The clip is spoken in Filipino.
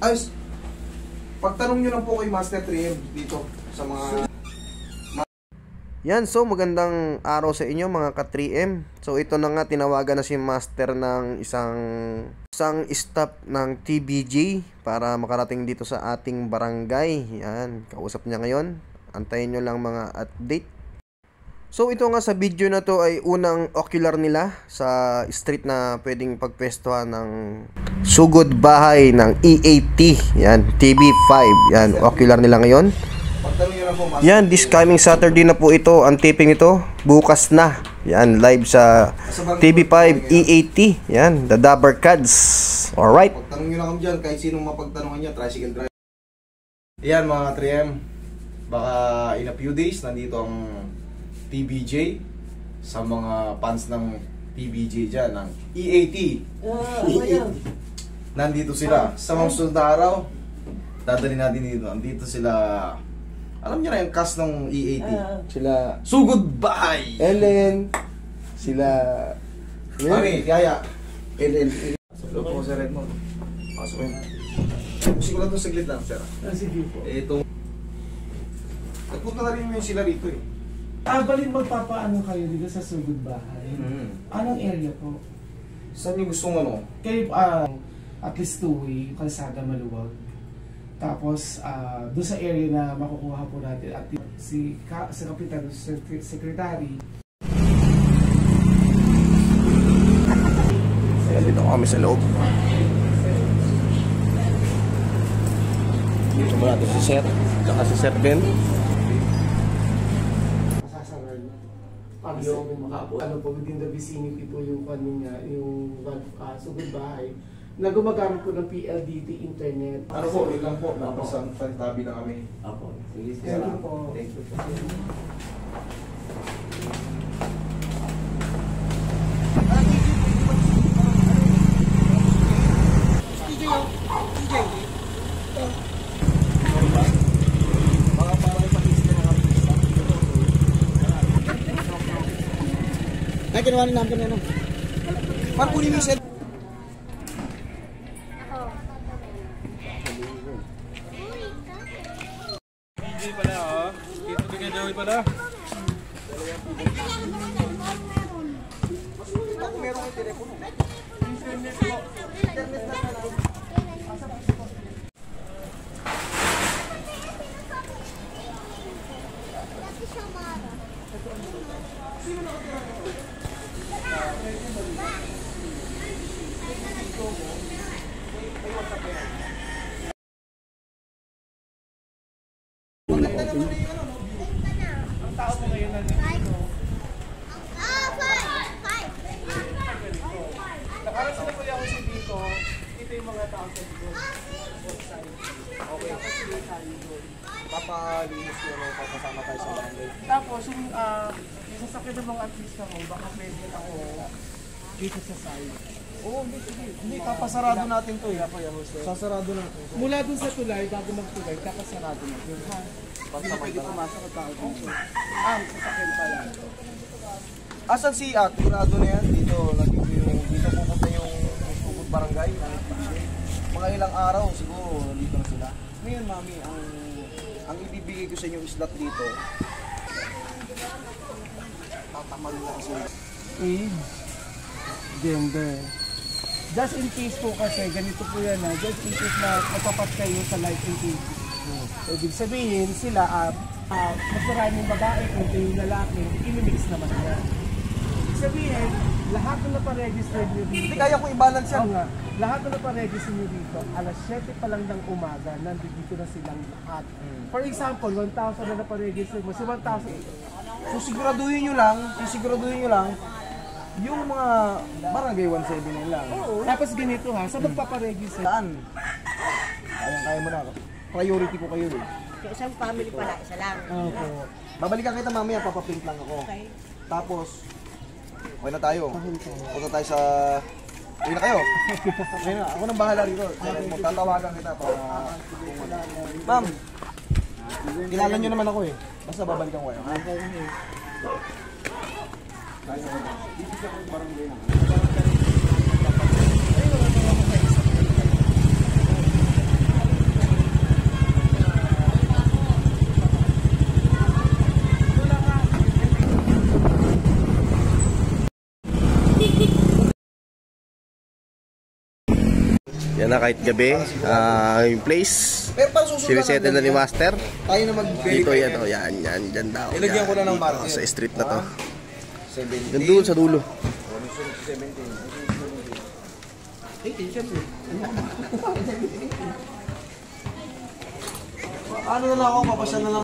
Ayos. Pagtanong nyo lang po kay Master 3M dito sa mga... Yan, so magandang araw sa inyo mga ka-3M. So ito na nga, tinawagan na si Master ng isang staff ng TBJ para makarating dito sa ating barangay. Yan, kausap niya ngayon. Antayin nyo lang mga update. So ito nga, sa video na to ay unang ocular nila sa street na pwedeng pagpwestuhan ng sugod bahay ng EAT. Yan, TV5. Yan, ocular nila ngayon. Yan, this coming Saturday na po ito. Ang taping nito, bukas na. Yan, live sa TV5 EAT. Yan, the Dabber Cats. Alright. Pagtanong nyo lang kami dyan, kahit sinong mapagtanungan niya, tricycle driver. Yan mga 3M. Baka in a few days, nandito ang TBJ sa mga fans ng TBJ dyan, ng EAT. Nandito sila. Sa mga susunod na araw, dadali natin dito. Nandito sila. Alam niyo na yung cast ng EAT. Sila Sugod Bahay. Ellen. Sila Mami, Yaya. Ellen. Loob po sa red mo. Pasok ko yun. Pusing ko lang itong saglit lang, sir. Sige po. Ito. Nagpunta na rin yung sila rito eh. Balin magpapaano kayo dito sa Sugod Bahay? Anong area po? Saan yung gustong ano? Kayo, at least two-way, kalsada maluwag. Tapos, doon sa area na makukuha po natin at si Kapitan, Secretary. Ayan, dito kami sa loob. Dito mo natin si Sir. Tsaka si Sir Ben. Para sa ano po, within the vicinity po yung kanina, yung Sugod Bahay, na gumagamit po ng PLDT internet. Ano po, yun lang po. Napasang tabi na kami. Apo. Sige, Thank you po. Thank you po. Ay, kinuha ni number na ano? Parang kunin mo yung set. DJ pala, oh. Kita ko kay Joey pala. Meron yung telepono. Internet po. Internet na lang. Ang tao po ngayon na dito. Nakaras na po ako si dito. Ito yung mga tao sa dito. Okay. Papalinis ko na papasama tayo sa barangay. Tapos, yung sasakyan ng mga artista ko, baka pwede ako dito sa side. Oo, hindi. Kapasarado natin to eh. Sasarado natin. Mula dun sa tulay, bago magtulay, kakasarado na yun. Hindi pwede pumasok ang tao dito. Sasakyan pa yan. Asan si Ate? Sigurado na yan. Dito pupunta yung Sugod Barangay. Mga ilang araw siguro dito na sila. Ngayon mami, ang ibibigay ko sa inyo slot dito. Tatamal na kasi. Age, gender. Just in case po kasi, ganito po yan ha, just in case na natapat kayo sa life insurance. So, ibig sabihin sila, mas maraming babae kung kayo lalaki, inimix naman yan. Ibig sabihin, lahat na naparegister nyo dito. Hindi kaya ko i-balance yan. Oo nga, lahat na naparegister nyo dito, alas 7 pa lang ng umaga, nandito na silang lahat. For example, 1,000 na naparegister mo, si 1,000. So siguraduhin nyo lang, yung mga barangay 179 lang. Oo. Tapos ganito ha, sa magpaparegister. Saan? Kaya mo na. Priority ko kayo eh. So, isang family pala, isa lang. Opo. Babalikan kita mamaya, papaprint lang ako. Okay. Tapos, okay na tayo. Punta tayo sa... Uwi na kayo. Okay na, ako nang bahala rito. Tatawagan kita para... Ma'am, kilala nyo naman ako eh. Basta babalikan ko kayo. Yan na kahit gabi. Yung place. Pero para susunod Sinisettle na ni Master. tayo na mag-verify. Dito yan, oh, yan, dyan daw. Ilagyan ko na ng marker. Sa street na to. 17. Yan doon sa dulo. Ano na lang ako, papasya na lang.